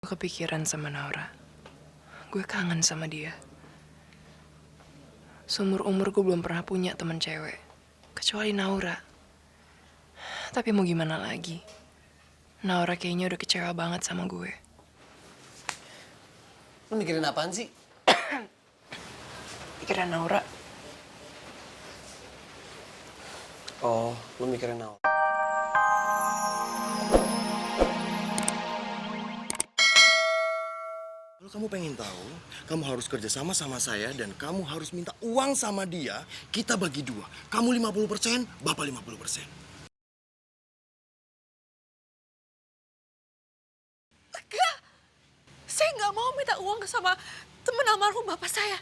Kepikiran sama Naura. Gue kangen sama dia. Seumur-umur gue belum pernah punya temen cewek. Kecuali Naura. Tapi mau gimana lagi? Naura kayaknya udah kecewa banget sama gue. Lu mikirin apaan sih? Pikiran Naura. Oh, lu mikirin apa? Kalau kamu pengen tahu, kamu harus kerja sama saya dan kamu harus minta uang sama dia, kita bagi dua. Kamu 50%, Bapak 50%. Enggak, saya nggak mau minta uang sama temen almarhum bapak saya.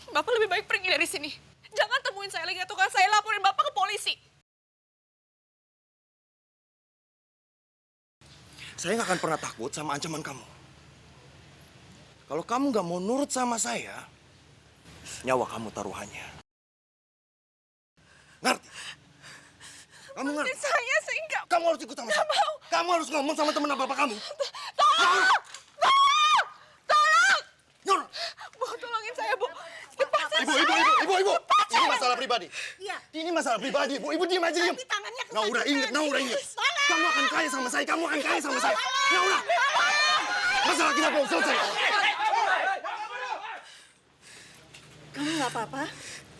Bapak lebih baik pergi dari sini. Jangan temuin saya lagi atau saya laporin bapak ke polisi. Saya nggak akan pernah takut sama ancaman kamu. Kalau kamu nggak mau nurut sama saya, nyawa kamu taruhannya. Ngerti? Kamu ngerti? Saya nggak Kamu harus ikut sama saya. mau. Kamu harus ngomong sama teman bapak kamu. Tolong! Tolong! Tolong! Nur! Bu, tolongin saya, Bu. Lepasin Ibu. Ini masalah pribadi. Iya. Ini masalah pribadi, Bu. Ibu diam aja, diam. Tapi tangannya Naura, ingat. Tolong! Kamu akan kaya sama saya, Naura! Masalah kita belum selesai. Kamu nggak apa-apa?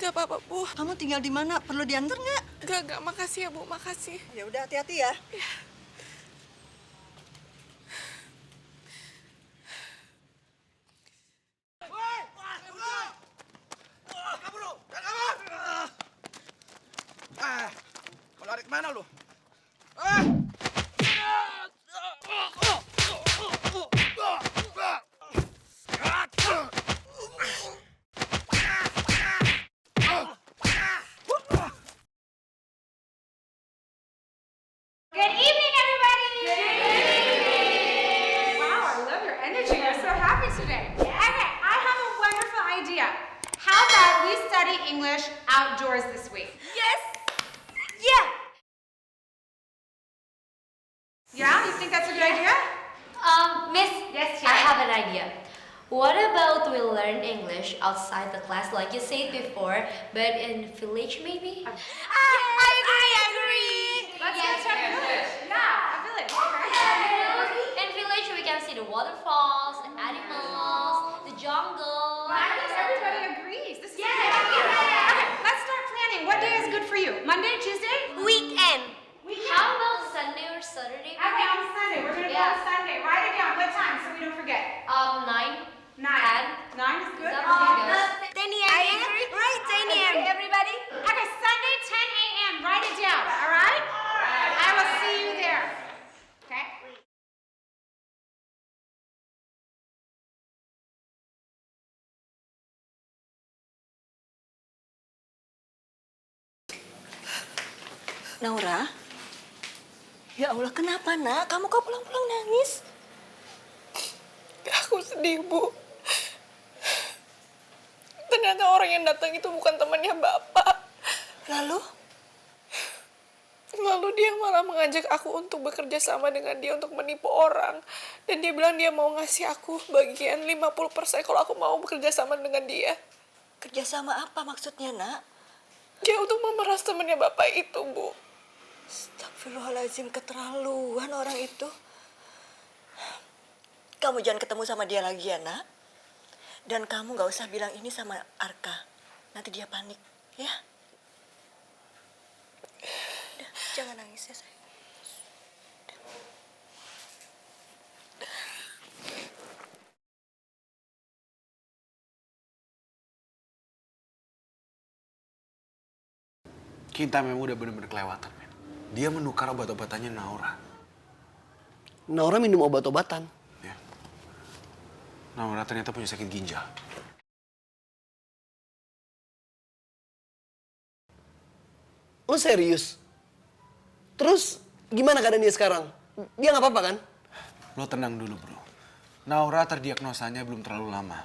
Gak apa-apa, Bu. Kamu tinggal di mana? Perlu diantar nggak? Gak. Makasih ya, Bu. Makasih. Ya udah, hati-hati ya. Mau lari kemana lu? Good evening, everybody! Good evening! Wow, I love your energy. You're so happy today. Okay, I have a wonderful idea. How about we study English outdoors this week? Yes! Yeah! Yeah, you think that's a good idea? Miss, Yes, I Tia. have an idea. What about we learn English outside the class, like you said before, but in village maybe? I agree! Let's Yes, go to a yes. village. Yeah, a village. Okay. In village, we can see the waterfalls, the animals, the jungle. I think everybody agrees. This is Yeah. Okay, let's start planning. What day is good for you? Monday, Tuesday? Weekend. Weekend. How about Sunday or Saturday? Okay, on Sunday. We're gonna go Yeah. on Sunday. Write it down. What time so we don't forget? 9. 9. 9 is good. Is that pretty good? 10 a.m. Right, 10 a.m. Okay, everybody? Okay, Sunday, 10 a.m. Write it down, all right? I will see you there. Okay? Naura? Ya Allah, kenapa nak? Kamu kok pulang-pulang nangis? Aku sedih, Bu. Ternyata orang yang datang itu bukan temannya Bapak. Lalu? Lalu dia malah mengajak aku untuk bekerja sama dengan dia untuk menipu orang. Dan dia bilang dia mau ngasih aku bagian 50% kalau aku mau bekerja sama dengan dia. Kerjasama apa maksudnya, nak? Dia untuk memeras temannya Bapak itu, Bu. Astagfirullahaladzim, keterlaluan orang itu. Kamu jangan ketemu sama dia lagi ya, nak. Dan kamu gak usah bilang ini sama Arka. Nanti dia panik, ya. Udah, jangan nangis ya, sayang. Kita memang udah bener-bener kelewatan, men. Dia menukar obat-obatannya Naura. Naura minum obat-obatan. Ya. Naura ternyata punya sakit ginjal. Lo serius? Terus gimana keadaan dia sekarang? Dia nggak apa-apa kan? Lo tenang dulu, bro. Naura terdiagnosanya belum terlalu lama.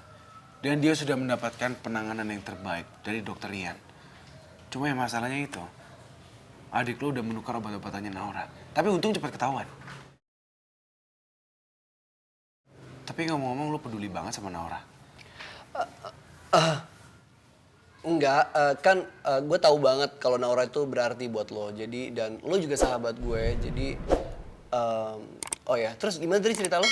Dan dia sudah mendapatkan penanganan yang terbaik dari dokter Ian. Cuma yang masalahnya itu, adik lo udah menukar obat-obatannya Naura. Tapi untung cepat ketahuan. Tapi ngomong-ngomong lu peduli banget sama Naura. Enggak, kan gue tahu banget kalau Naura itu berarti buat lo. Jadi dan lo juga sahabat gue. Jadi oh ya, terus gimana tadi cerita lo?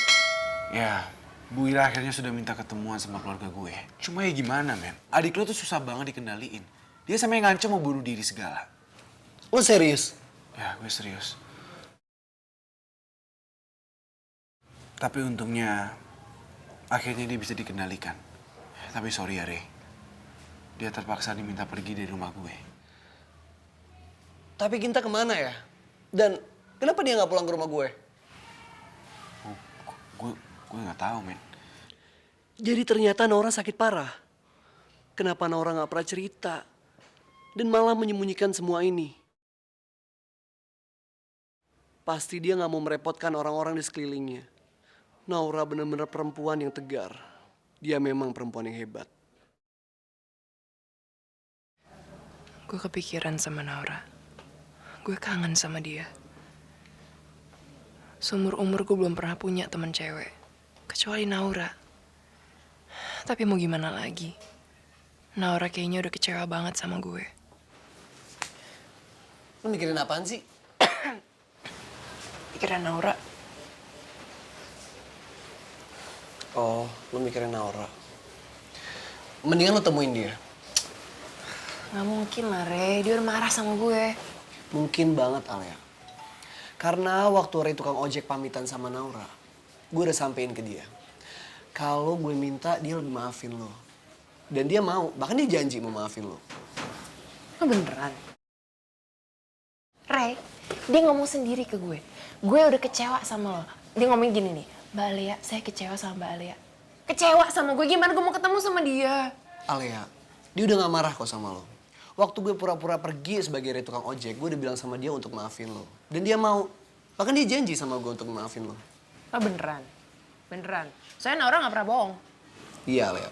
Ya, Bu Ira akhirnya sudah minta ketemuan sama keluarga gue. Cuma ya gimana, men? Adik lo tuh susah banget dikendaliin. Dia sampai ngancem mau bunuh diri segala. Lo serius? Ya, gue serius. Tapi untungnya akhirnya dia bisa dikendalikan. Tapi sorry ya, Re. Dia terpaksa diminta pergi dari rumah gue. Tapi Ginta kemana ya? Dan kenapa dia nggak pulang ke rumah gue? Gue nggak tahu, men. Jadi ternyata Naura sakit parah. Kenapa Naura nggak pernah cerita? Dan malah menyembunyikan semua ini? Pasti dia nggak mau merepotkan orang-orang di sekelilingnya. Naura benar-benar perempuan yang tegar. Dia memang perempuan yang hebat. Gue kepikiran sama Naura. Gue kangen sama dia. Seumur umur gue belum pernah punya teman cewek. Kecuali Naura. Tapi mau gimana lagi? Naura kayaknya udah kecewa banget sama gue. Lo mikirin apaan sih? Pikiran Naura. Oh, lo mikirin Naura. Mendingan lo temuin dia. Gak mungkin lah, Re. Dia udah marah sama gue. Mungkin banget, Alia. Karena waktu Ray tukang ojek pamitan sama Naura, gue udah sampein ke dia. Kalau gue minta, dia lebih maafin lo. Dan dia mau, bahkan dia janji mau maafin lo. Lo beneran? Ray, dia ngomong sendiri ke gue. Gue udah kecewa sama lo. Dia ngomong gini nih, Mbak Alia, saya kecewa sama Mbak Alia. Kecewa sama gue, gimana gue mau ketemu sama dia? Alia, dia udah gak marah kok sama lo. Waktu gue pura-pura pergi sebagai Ray tukang ojek, gue udah bilang sama dia untuk maafin lo. Dan dia mau. Bahkan dia janji sama gue untuk maafin lo. Oh beneran? Beneran? Soalnya Naura gak pernah bohong. Iya, Alia.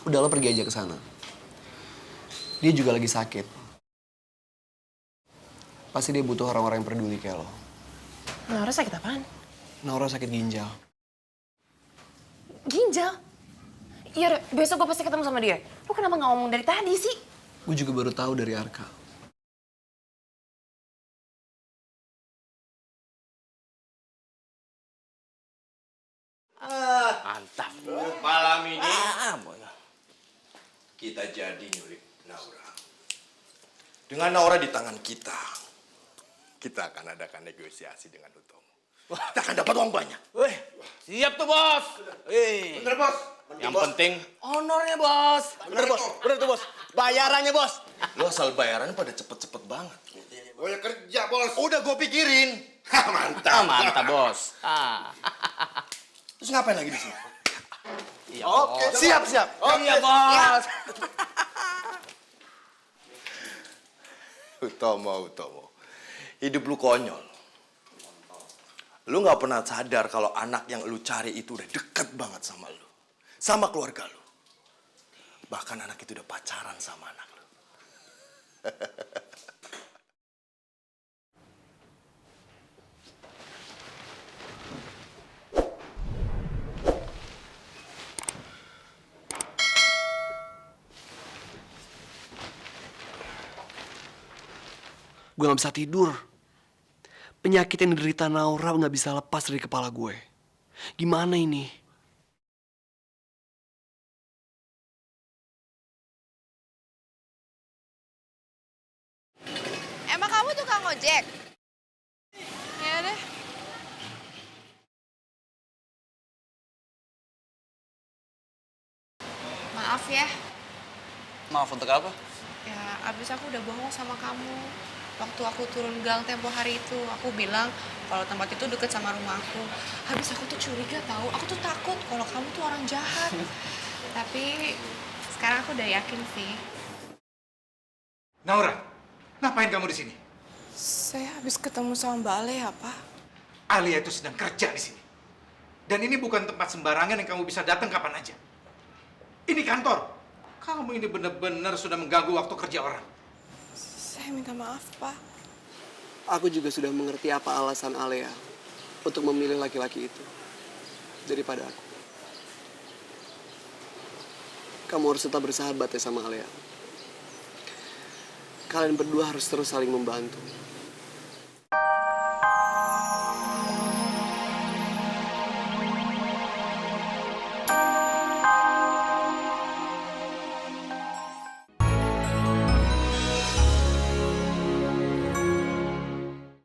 Udah lo pergi aja ke sana. Dia juga lagi sakit. Pasti dia butuh orang-orang yang peduli kayak lo. Naura sakit apaan? Naura sakit ginjal. Ginjal? Iya, Re, besok gue pasti ketemu sama dia. Lo kenapa gak ngomong dari tadi sih? Gue juga baru tahu dari Arka. Mantap. Malam ini kita jadi nyulik Naura. Dengan Naura di tangan kita akan adakan negosiasi dengan Utomo. Kita akan dapat uang banyak. Wih, siap tuh bos. Bener bos. Yang penting honornya bos. Bener bos. Bener tuh bos. Bayarannya bos. Lo asal bayarannya pada cepet-cepet banget. Gue kerja bos. Udah gue pikirin. Mantap. Mantap bos. Terus ngapain lagi di sini? Iya, Oke, bos. siap. Iya bos. Utomo. Hidup lu konyol. Lu gak pernah sadar kalau anak yang lu cari itu udah deket banget sama lu. Sama keluarga lu. Bahkan anak itu udah pacaran sama anak lu. Gue gak bisa tidur. Penyakit yang diderita Naura gak bisa lepas dari kepala gue. Gimana ini? Emang kamu tukang ojek? Ya deh. Maaf ya. Maaf untuk apa? Ya, abis aku udah bohong sama kamu. Waktu aku turun gang tempo hari itu, aku bilang kalau tempat itu deket sama rumah aku. Habis aku tuh curiga tahu, aku tuh takut kalau kamu tuh orang jahat. Tapi sekarang aku udah yakin sih. Naura, ngapain kamu di sini? Saya habis ketemu sama Mbak Ale ya, Pak. Alia itu sedang kerja di sini. Dan ini bukan tempat sembarangan yang kamu bisa datang kapan aja. Ini kantor. Kamu ini benar-benar sudah mengganggu waktu kerja orang. Saya minta maaf, Pak. Aku juga sudah mengerti apa alasan Alia untuk memilih laki-laki itu daripada aku. kamu harus tetap bersahabat ya sama Alea. Kalian berdua harus terus saling membantu.